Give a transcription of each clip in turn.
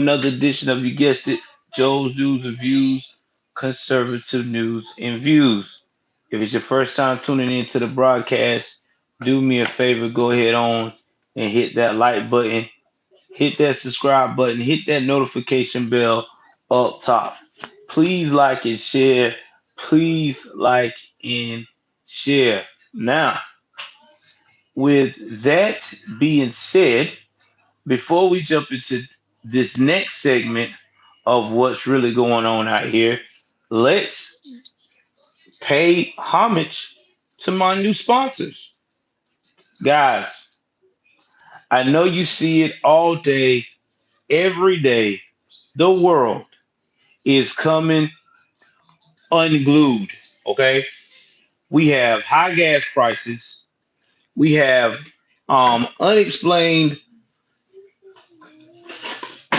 another edition of, you guessed it, Joe's News and Views, conservative news and views. If it's your first time tuning into the broadcast, do me a favor, go ahead on and hit that like button, hit that subscribe button, hit that notification bell up top. Please like and share. Please like and share. Now, with that being said, before we jump into this next segment of what's really going on out here, let's pay homage to my new sponsors. Guys, I know you see it all day, every day. The world is coming unglued, okay? We have high gas prices, we have unexplained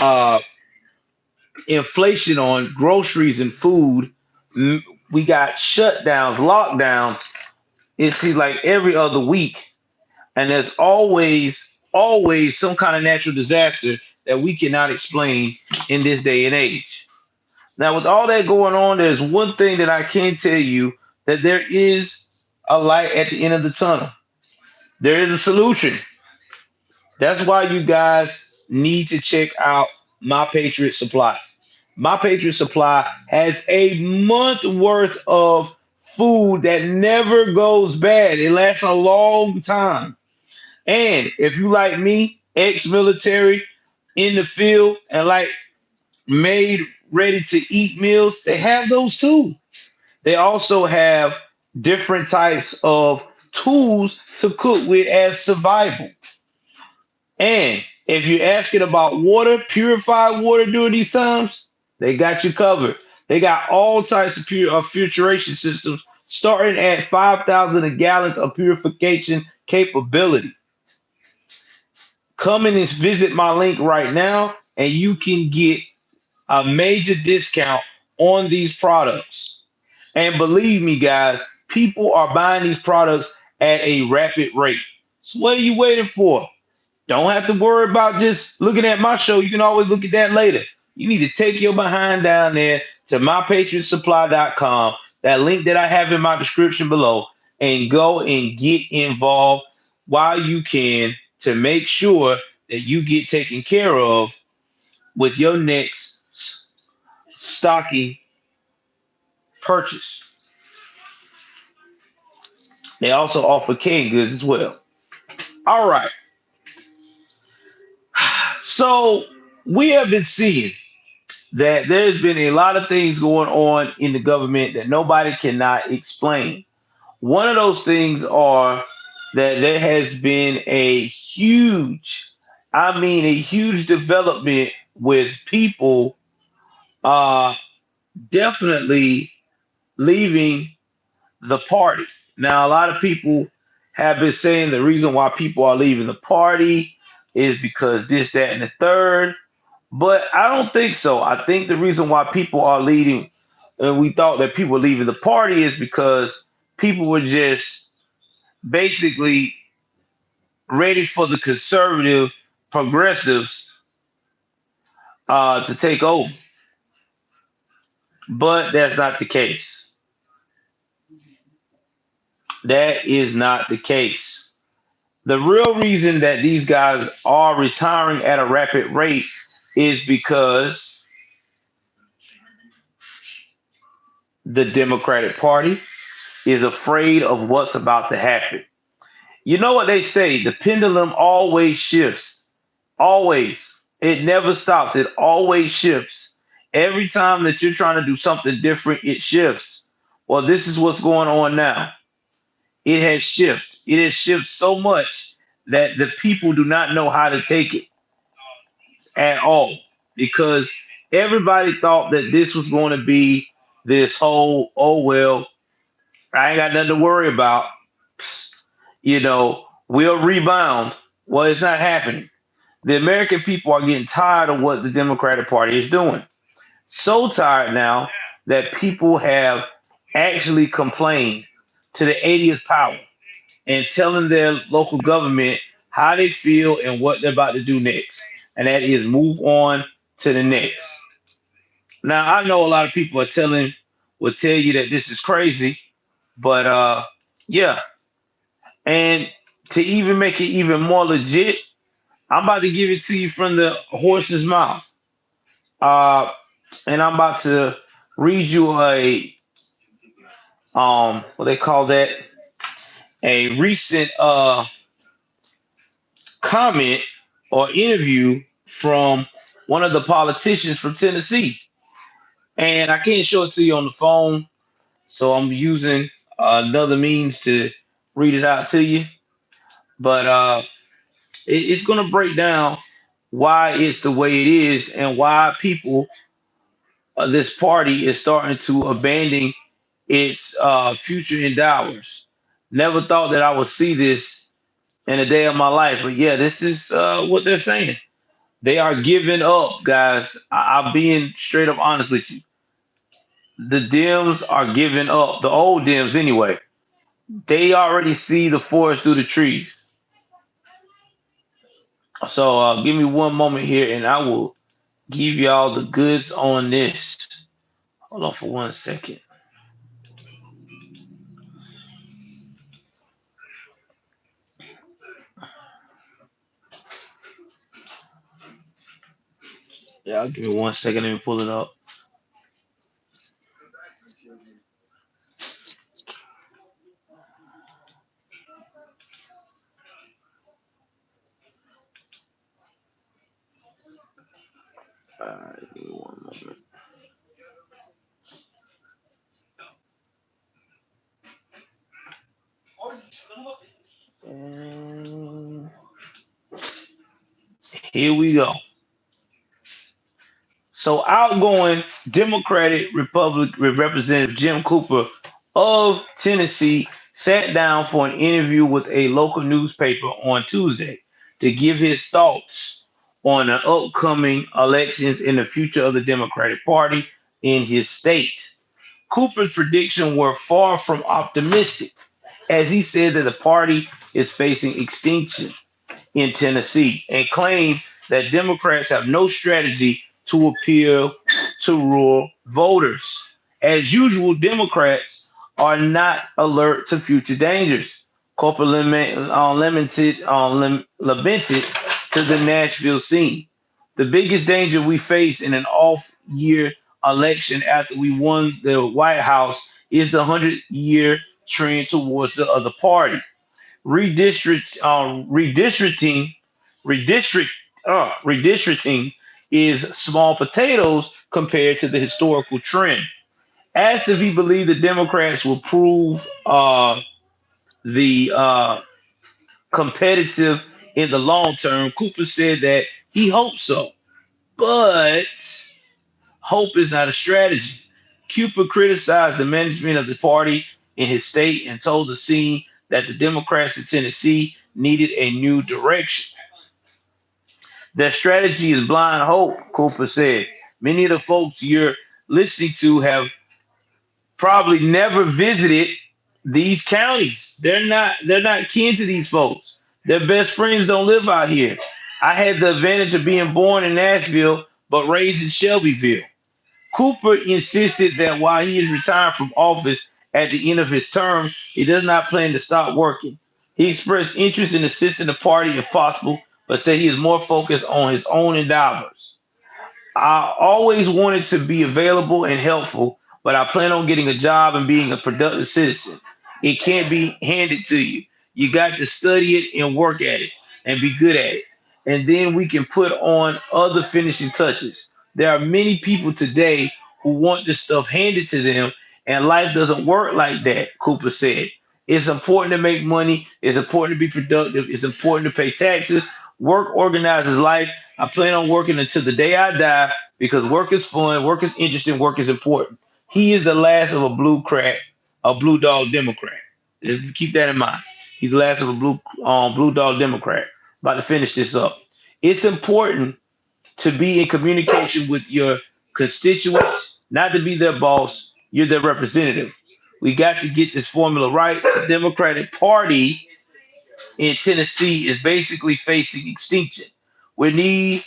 uh, inflation on groceries and food. We got shutdowns, lockdowns. It seems like every other week, and there's always some kind of natural disaster that we cannot explain in this day and age. Now, with all that going on, there's one thing that I can tell you, that there is a light at the end of the tunnel. There is a solution. That's why you guys need to check out My Patriot Supply. My Patriot Supply has a month worth of food that never goes bad. It lasts a long time. And if you like me, ex-military, in the field, and like made ready to eat meals, they have those too. They also have different types of tools to cook with as survival. And if you're asking about water, purified water during these times, they got you covered. They got all types of filtration systems, starting at 5,000 gallons of purification capability. Come in and visit my link right now, and you can get a major discount on these products. And believe me, guys, people are buying these products at a rapid rate. So what are you waiting for? Don't have to worry about just looking at my show. You can always look at that later. You need to take your behind down there to mypatriotsupply.com, that link that I have in my description below, and go and get involved while you can, to make sure that you get taken care of with your next stocking purchase. They also offer canned goods as well. All right. So we have been seeing that there's been a lot of things going on in the government that nobody cannot explain. One of those things are that there has been a huge, I mean, a huge development with people uh, definitely leaving the party. Now, a lot of people have been saying the reason why people are leaving the party is because this, that, and the third. But I don't think so. I think the reason why people are leaving, and we thought that people were leaving the party, is because people were just basically ready for the conservative progressives to take over. But that's not the case. That is not the case. The real reason that these guys are retiring at a rapid rate is because the Democratic Party is afraid of what's about to happen. You know what they say, the pendulum always shifts. Always. It never stops. It always shifts. Every time that you're trying to do something different, it shifts. Well, this is what's going on now. It has shifted. It has shifted so much that the people do not know how to take it at all, because everybody thought that this was going to be this whole, oh, well, I ain't got nothing to worry about. We'll rebound. Well, it's not happening. The American people are getting tired of what the Democratic Party is doing. So tired now that people have actually complained to the 80th power and telling their local government how they feel and what they're about to do next. And that is move on to the next. Now I know a lot of people will tell you that this is crazy, but yeah, and to even make it even more legit, I'm about to give it to you from the horse's mouth. Uh, and I'm about to read you a what they call that, a recent comment or interview from one of the politicians from Tennessee. And I can't show it to you on the phone, so I'm using another means to read it out to you. But it's going to break down why it's the way it is and why people, this party, is starting to abandon its future endeavors. Never thought that I would see this in a day of my life, but yeah, this is what they're saying. They are giving up, guys. I'm being straight up honest with you. The Dems are giving up. The old Dems, anyway. They already see the forest through the trees. So give me one moment here, and I will give y'all the goods on this. Hold on for 1 second. Yeah, give me 1 second. Let me pull it up. Give me one moment. And here we go. So outgoing Democratic Republic Representative Jim Cooper of Tennessee sat down for an interview with a local newspaper on Tuesday to give his thoughts on the upcoming elections and the future of the Democratic Party in his state. Cooper's predictions were far from optimistic, as he said that the party is facing extinction in Tennessee and claimed that Democrats have no strategy to appeal to rural voters. As usual, Democrats are not alert to future dangers. Corporate lamented to the Nashville scene. The biggest danger we face in an off-year election after we won the White House is the 100-year trend towards the other party. Redistricting, redistrict, redistricting is small potatoes compared to the historical trend. Asked if he believed the Democrats will prove the competitive in the long term, Cooper said that he hopes so, but hope is not a strategy. Cooper criticized the management of the party in his state and told the scene that the Democrats in Tennessee needed a new direction. Their strategy is blind hope, Cooper said. Many of the folks you're listening to have probably never visited these counties. They're not kin to these folks. Their best friends don't live out here. I had the advantage of being born in Nashville but raised in Shelbyville. Cooper insisted that while he is retired from office at the end of his term, he does not plan to stop working. He expressed interest in assisting the party if possible, but said he is more focused on his own endeavors. I always wanted to be available and helpful, but I plan on getting a job and being a productive citizen. It can't be handed to you. You got to study it and work at it and be good at it. And then we can put on other finishing touches. There are many people today who want this stuff handed to them, and life doesn't work like that, Cooper said. It's important to make money. It's important to be productive. It's important to pay taxes. Work organizes life. I plan on working until the day I die because work is fun, work is interesting, work is important. He is the last of a blue dog Democrat. Keep that in mind. He's the last of a blue dog Democrat. About to finish this up. It's important to be in communication with your constituents, not to be their boss. You're their representative. We got to get this formula right. The Democratic Party in Tennessee is basically facing extinction. We need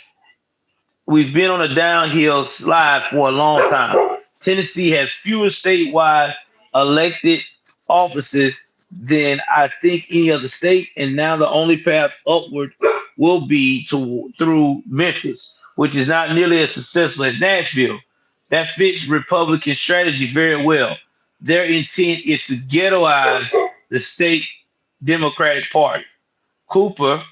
we've been on a downhill slide for a long time. Tennessee has fewer statewide elected offices than I think any other state, and now the only path upward will be to through Memphis, which is not nearly as successful as Nashville. That fits Republican strategy very well. Their intent is to ghettoize the state Democratic Party. Cooper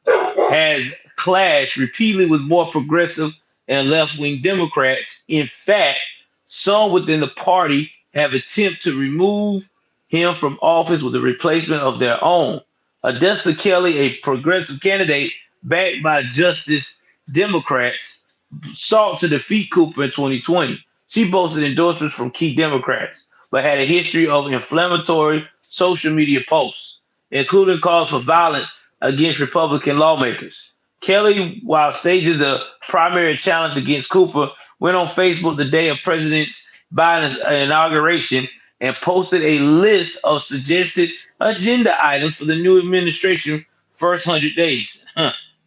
has clashed repeatedly with more progressive and left-wing Democrats. In fact, some within the party have attempted to remove him from office with a replacement of their own. Odessa Kelly, a progressive candidate backed by Justice Democrats, sought to defeat Cooper in 2020. She boasted endorsements from key Democrats, but had a history of inflammatory social media posts, including calls for violence against Republican lawmakers. Kelly, while staging the primary challenge against Cooper, went on Facebook the day of President Biden's inauguration and posted a list of suggested agenda items for the new administration first 100 days.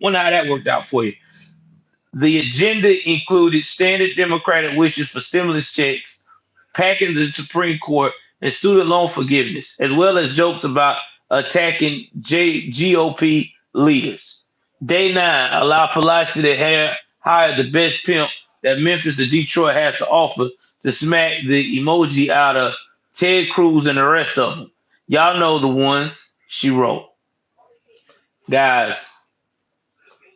Wonder how that worked out for you. The agenda included standard Democratic wishes for stimulus checks, packing the Supreme Court, and student loan forgiveness, as well as jokes about attacking GOP leaders. Day nine, allow Pelosi to hire the best pimp that Memphis or Detroit has to offer to smack the emoji out of Ted Cruz and the rest of them. Y'all know the ones, she wrote. Guys,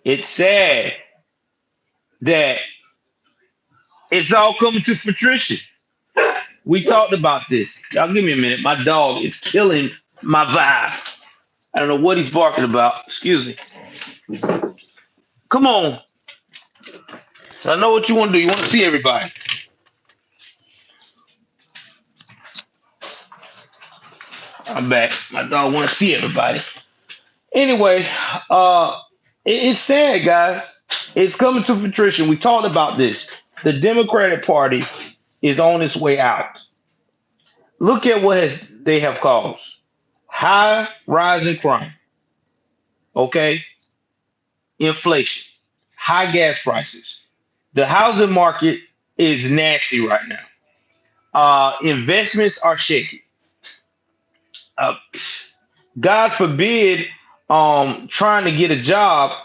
it's sad that it's all coming to fruition. We talked about this. Y'all give me a minute. My dog is killing my vibe. I don't know what he's barking about. Excuse me. Come on. So I know what you want to do. You want to see everybody. I'm back. My dog want to see everybody. Anyway, it's sad, guys. It's coming to fruition. We talked about this. The Democratic Party is on its way out. Look at what they have caused. High rising crime. Okay. Inflation. High gas prices. The housing market is nasty right now. Investments are shaky. Uh, God forbid, trying to get a job.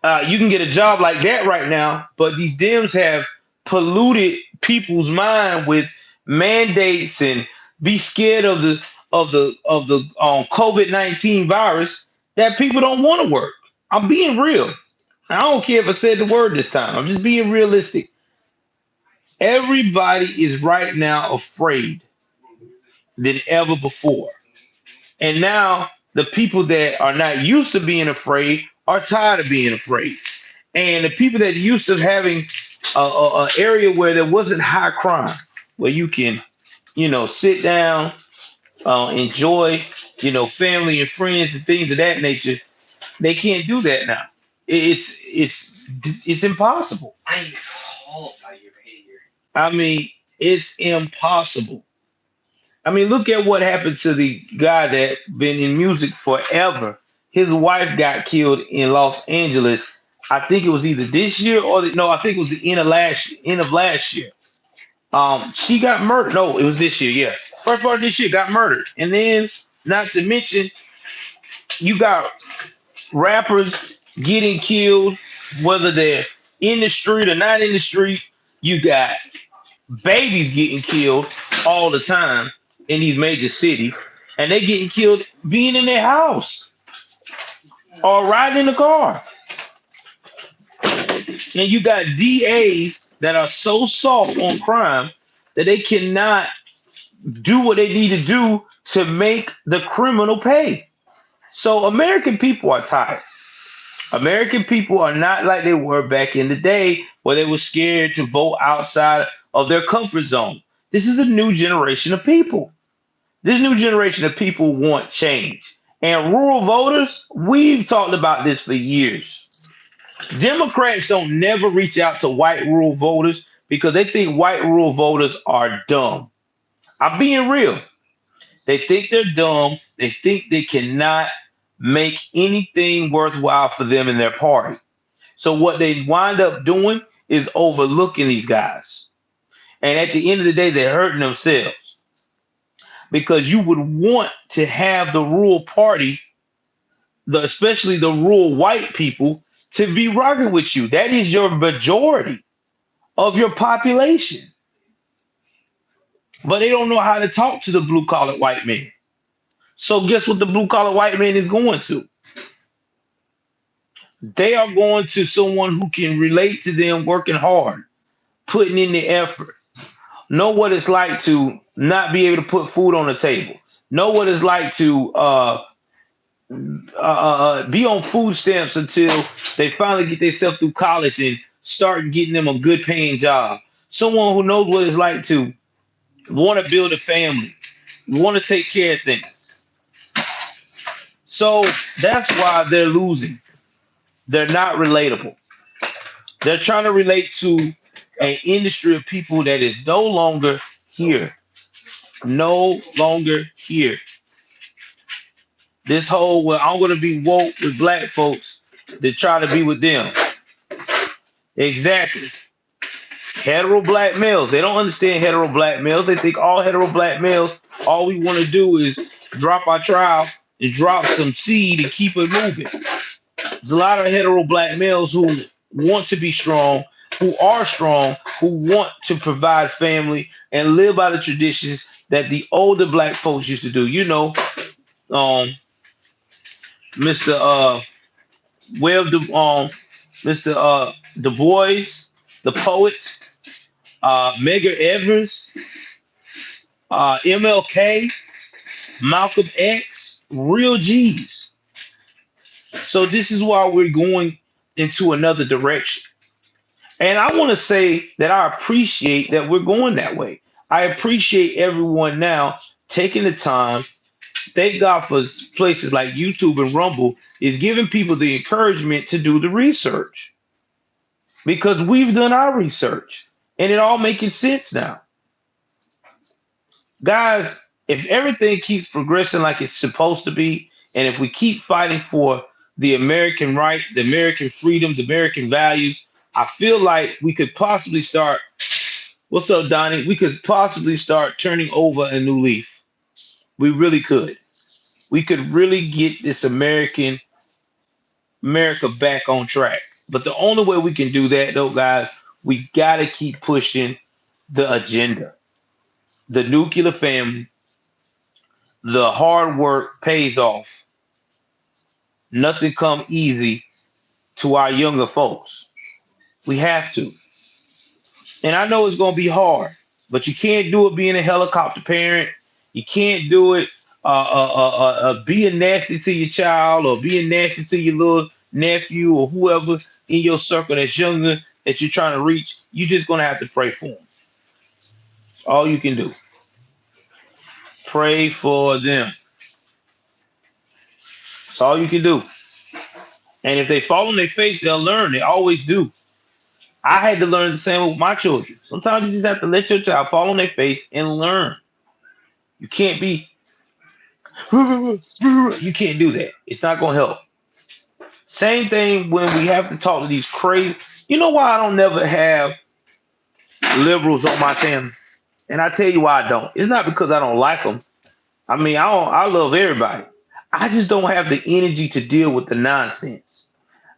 You can get a job like that right now, but these Dems have polluted people's mind with mandates and be scared of the COVID-19 virus that people don't want to work. I'm being real. I don't care if I said the word this time. I'm just being realistic. Everybody is right now afraid than ever before. And now the people that are not used to being afraid are tired of being afraid. And the people that used to having a area where there wasn't high crime, where you can, sit down, enjoy, family and friends and things of that nature, they can't do that now. It's impossible. I am appalled by your behavior. I mean, it's impossible. I mean, look at what happened to the guy that been in music forever. His wife got killed in Los Angeles. I think it was either this year or no, I think it was the end of last year. She got murdered. No, it was this year. Yeah, first part of this year got murdered, and then not to mention you got rappers getting killed, whether they're in the street or not in the street. You got babies getting killed all the time in these major cities, and they getting killed being in their house or riding in the car. And you got DAs that are so soft on crime that they cannot do what they need to do to make the criminal pay. So American people are tired. American people are not like they were back in the day where they were scared to vote outside of their comfort zone. This is a new generation of people. This new generation of people want change. And rural voters, we've talked about this for years. Democrats don't never reach out to white rural voters because they think white rural voters are dumb. I'm being real. They think they're dumb. They think they cannot make anything worthwhile for them in their party. So what they wind up doing is overlooking these guys. And at the end of the day, they're hurting themselves because you would want to have the rural party, especially the rural white people, to be rocking with you. That is your majority of your population. But they don't know how to talk to the blue collar white man. So guess what the blue collar white man is going to? They are going to someone who can relate to them working hard, putting in the effort, know what it's like to not be able to put food on the table, know what it's like to be on food stamps until they finally get themselves through college and start getting them a good paying job. Someone who knows what it's like to want to build a family, want to take care of things. So that's why they're losing. They're not relatable. They're trying to relate to an industry of people that is no longer here. No longer here. This whole, well, I'm going to be woke with black folks that try to be with them. Exactly. Hetero black males. They don't understand hetero black males. They think all hetero black males, all we want to do is drop our trowel and drop some seed and keep it moving. There's a lot of hetero black males who want to be strong, who are strong, who want to provide family and live by the traditions that the older black folks used to do. You know, Mr. Webb, Mr. Du Bois, the poet, Medgar Evers, MLK, Malcolm X, real G's. So this is why we're going into another direction. And I want to say that I appreciate that we're going that way. I appreciate everyone now taking the time. Thank God for places like YouTube and Rumble is giving people the encouragement to do the research because we've done our research and it all making sense now. Guys, if everything keeps progressing like it's supposed to be, and if we keep fighting for the American right, the American freedom, the American values, I feel like we could possibly start. What's up, Donnie? We could possibly start turning over a new leaf. We really could. We could really get this America back on track. But the only way we can do that, though, guys, we got to keep pushing the agenda. The nuclear family, the hard work pays off. Nothing come easy to our younger folks. We have to. And I know it's going to be hard, but you can't do it being a helicopter parent. You can't do it being nasty to your child or being nasty to your little nephew or whoever in your circle that's younger that you're trying to reach. You're just going to have to pray for them. All you can do. Pray for them. That's all you can do. And if they fall on their face, they'll learn. They always do. I had to learn the same with my children. Sometimes you just have to let your child fall on their face and learn. You can't be, you can't do that. It's not going to help. Same thing when we have to talk to these crazy. You know why I don't never have liberals on my channel? And I tell you why I don't. It's not because I don't like them. I mean, I love everybody. I just don't have the energy to deal with the nonsense.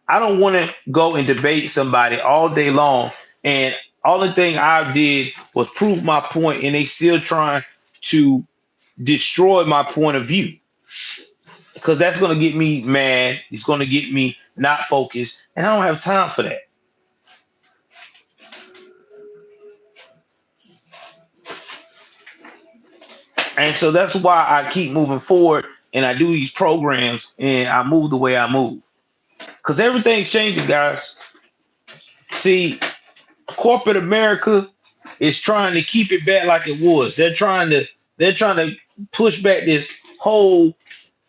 I don't want to go and debate somebody all day long. And all the thing I did was prove my point, and they still trying to destroy my point of view. Because that's going to get me mad. It's going to get me not focused. And I don't have time for that. And so that's why I keep moving forward and I do these programs and I move the way I move. Because everything's changing, guys. See, corporate America is trying to keep it back like it was. They're trying to push back this whole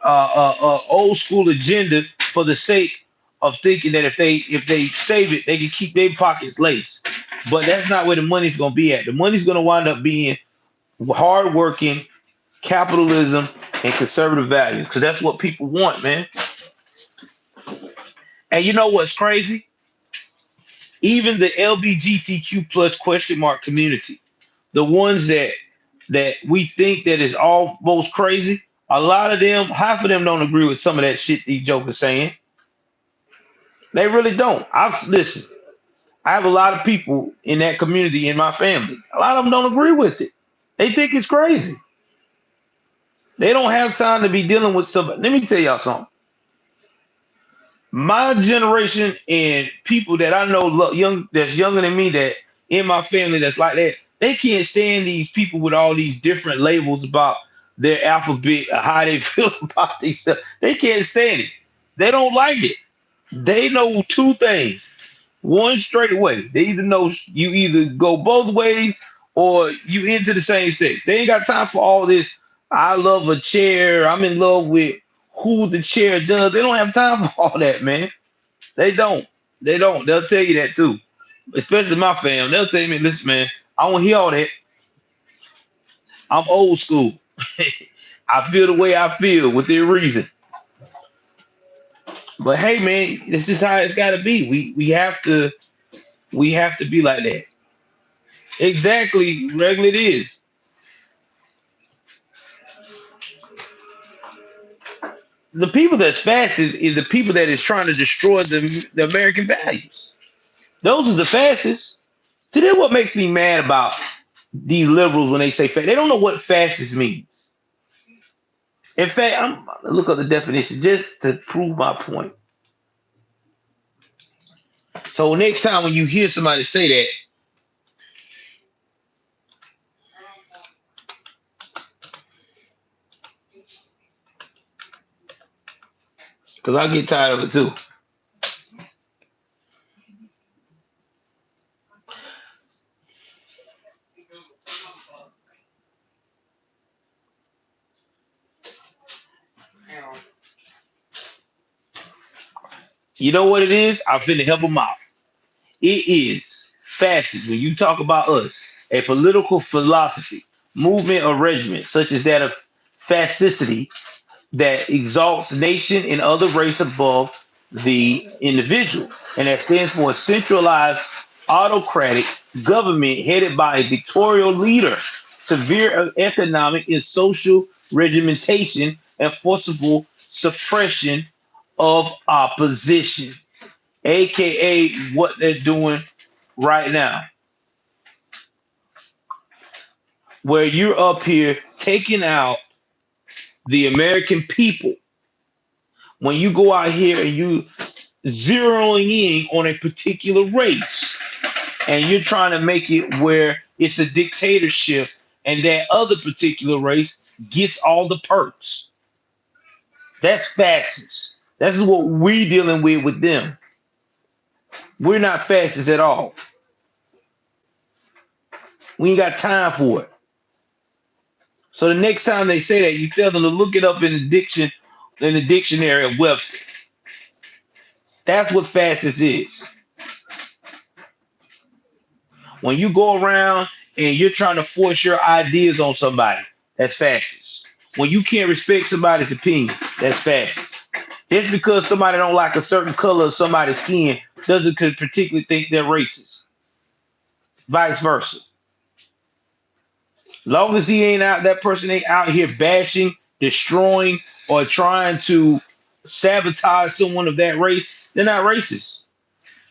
old school agenda for the sake of thinking that if they save it, they can keep their pockets laced. But that's not where the money's gonna be at. The money's gonna wind up being hardworking, capitalism, and conservative values. Because that's what people want, man. And you know what's crazy? Even the LBGTQ plus question mark community, the ones that we think that is almost crazy, a lot of them, half of them don't agree with some of that shit these jokers saying. They really don't. I've listen. I have a lot of people in that community in my family. A lot of them don't agree with it. They think it's crazy. They don't have time to be dealing with somebody. Let me tell y'all something. My generation and people that I know young that's younger than me that in my family that's like that, they can't stand these people with all these different labels about their alphabet, how they feel about these stuff. They can't stand it. They don't like it. They know two things. One straight away. They either know you either go both ways or you into the same sex. They ain't got time for all this. I love a chair. I'm in love with who the chair does. They don't have time for all that, man. They don't. They don't. They'll tell you that too. Especially my fam. They'll tell me, listen, man, I don't hear all that. I'm old school. I feel the way I feel within reason. But hey, man, this is how it's got to be. We have to be like that. Exactly, regular it is. The people that's fastest is the people that is trying to destroy the American values. Those are the fastest. See, that's what makes me mad about these liberals when they say fast. They don't know what fastest means. In fact, I'm gonna look up the definition just to prove my point. So next time when you hear somebody say that, because I get tired of it too. You know what it is? I'm finna help them out. It is fascist when you talk about us, a political philosophy, movement, or regiment, such as that of fascicity, that exalts nation and other race above the individual, and that stands for a centralized autocratic government headed by a dictatorial leader, severe economic and social regimentation, and forcible suppression of opposition, aka what they're doing right now, where you're up here taking out the American people. When you go out here and you zeroing in on a particular race and you're trying to make it where it's a dictatorship and that other particular race gets all the perks. That's fascist. That's what we're dealing with them. We're not fascist at all. We ain't got time for it. So the next time they say that, you tell them to look it up in the dictionary of Webster. That's what fascist is. When you go around and you're trying to force your ideas on somebody, that's fascist. When you can't respect somebody's opinion, that's fascist. Just because somebody don't like a certain color of somebody's skin doesn't particularly think they're racist. Vice versa. Long as he ain't out, that person ain't out here bashing, destroying, or trying to sabotage someone of that race, they're not racist.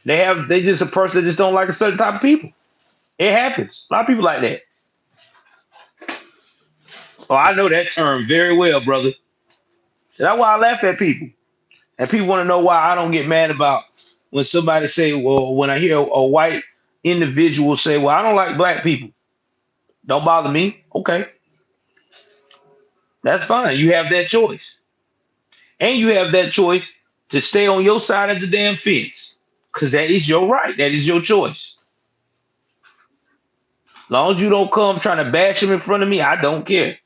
They just a person that just don't like a certain type of people. It happens. A lot of people like that. Oh, I know that term very well, brother. So that's why I laugh at people. And people want to know why I don't get mad about when somebody say, well, when I hear a white individual say, well, I don't like black people. Don't bother me. Okay, that's fine. You have that choice. And you have that choice to stay on your side of the damn fence. Because that is your right. That is your choice. As long as you don't come trying to bash him in front of me, I don't care.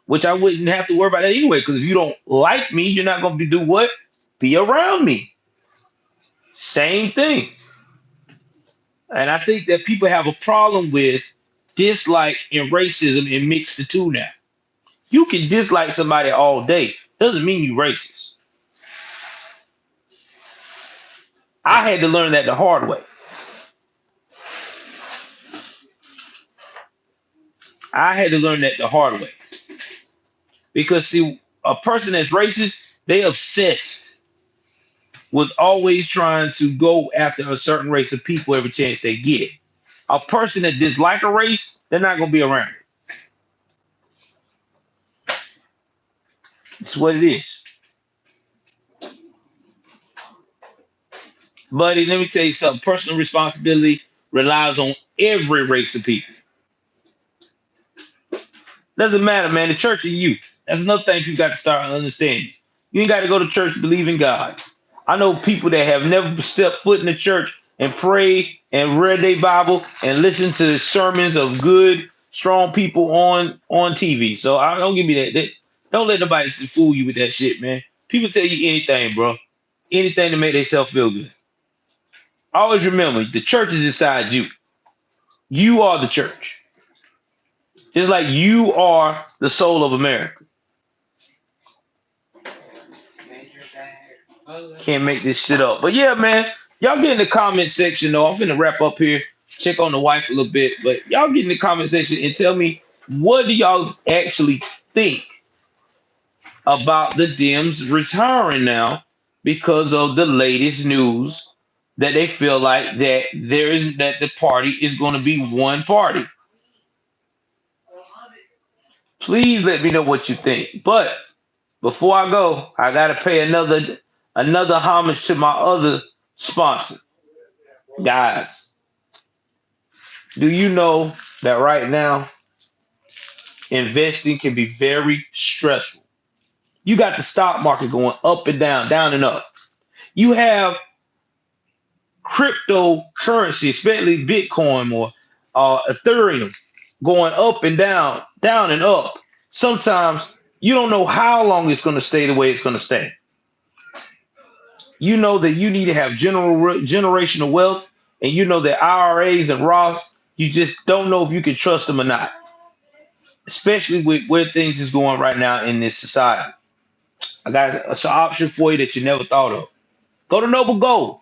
Which I wouldn't have to worry about that anyway. Because if you don't like me, you're not going to do what? Be around me. Same thing. And I think that people have a problem with dislike and racism and mix the two now. You can dislike somebody all day. Doesn't mean you racist. I had to learn that the hard way. I had to learn that the hard way because see, a person that's racist, they obsessed with always trying to go after a certain race of people every chance they get it. A person that dislike a race, they're not gonna be around it. It's what it is. Buddy, let me tell you something. Personal responsibility relies on every race of people. Doesn't matter, man. The church is you. That's another thing you got to start understanding. You ain't got to go to church to believe in God. I know people that have never stepped foot in the church and prayed and read their Bible and listened to sermons of good, strong people on TV. So I don't give me don't let nobody fool you with that shit, man. People tell you anything, bro. Anything to make themselves feel good. Always remember, the church is inside you. You are the church. Just like you are the soul of America. Can't make this shit up. But yeah, man, y'all get in the comment section though. I'm finna wrap up here, check on the wife a little bit. But y'all get in the comment section and tell me what do y'all actually think about the Dems retiring now because of the latest news that they feel like that the party is going to be one party. Please let me know what you think. But before I go, I gotta pay another homage to my other sponsor. Guys, do you know that right now investing can be very stressful? You got the stock market going up and down and up. You have cryptocurrency, especially Bitcoin or Ethereum, going up and down and up. Sometimes you don't know how long it's going to stay the way it's going to stay. You know that you need to have generational wealth, and you know that IRAs and Roths, you just don't know if you can trust them or not, especially with where things is going right now in this society. I got an option for you that you never thought of. Go to Noble Gold.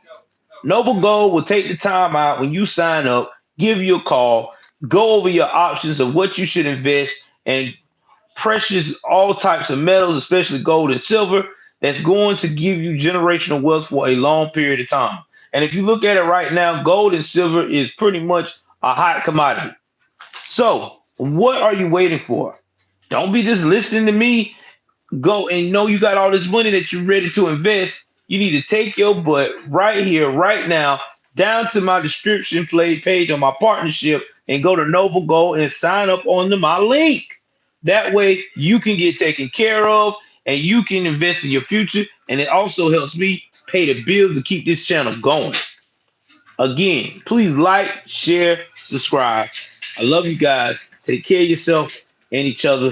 Noble Gold will take the time out when you sign up, give you a call, go over your options of what you should invest, and precious all types of metals, especially gold and silver, that's going to give you generational wealth for a long period of time. And if you look at it right now, gold and silver is pretty much a hot commodity. So, what are you waiting for? Don't be just listening to me. Go and know you got all this money that you're ready to invest. You need to take your butt right here, right now, down to my description page on my partnership and go to Noble Gold and sign up on my link. That way you can get taken care of and you can invest in your future. And it also helps me pay the bills to keep this channel going. Again, please like, share, subscribe. I love you guys. Take care of yourself and each other.